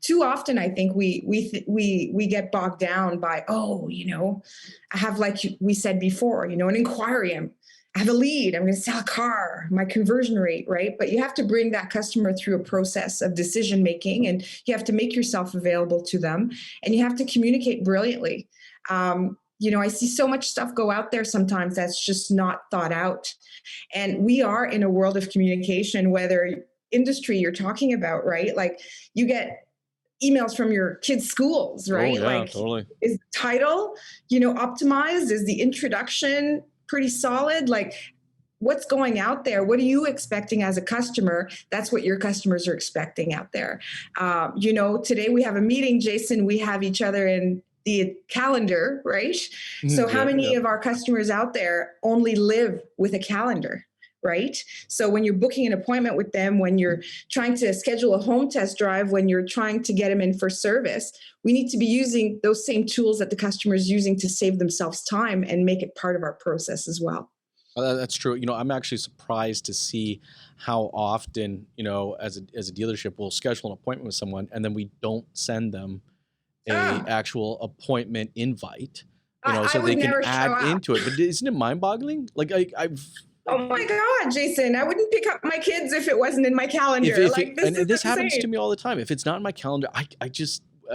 too often I think we get bogged down by, oh, I have, like we said before, an inquiry. I have a lead. I'm going to sell a car, my conversion rate, right? But you have to bring that customer through a process of decision making, and you have to make yourself available to them, and you have to communicate brilliantly. I see so much stuff go out there sometimes that's just not thought out. And we are in a world of communication, whether industry you're talking about, right? Like you get emails from your kids' schools, Oh right? yeah, Like, totally. is the title, optimized? Is the introduction pretty solid? Like, what's going out there? What are you expecting as a customer? That's what your customers are expecting out there. Today we have a meeting, Jason. We have each other in the calendar, right? So, how Yep, many yep. of our customers out there only live with a calendar? Right. So when you're booking an appointment with them, when you're trying to schedule a home test drive, when you're trying to get them in for service, we need to be using those same tools that the customer is using to save themselves time and make it part of our process as well. That's true. I'm actually surprised to see how often, as a dealership, we'll schedule an appointment with someone and then we don't send them a Ah, actual appointment invite, I so would they can never show add up. into it. But isn't it mind-boggling? Like I've Oh my God, Jason, I wouldn't pick up my kids if it wasn't in my calendar. if it Like, this and is this happens insane. to me all the time. If it's not in my calendar, I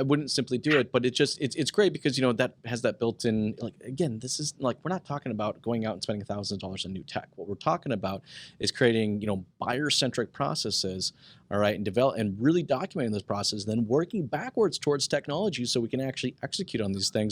wouldn't simply do it. But it's great because that has that built in. Like again, this is like we're not talking about going out and spending $1,000 on new tech. What we're talking about is creating buyer centric processes. All right, and develop and really documenting those processes, then working backwards towards technology so we can actually execute on these things.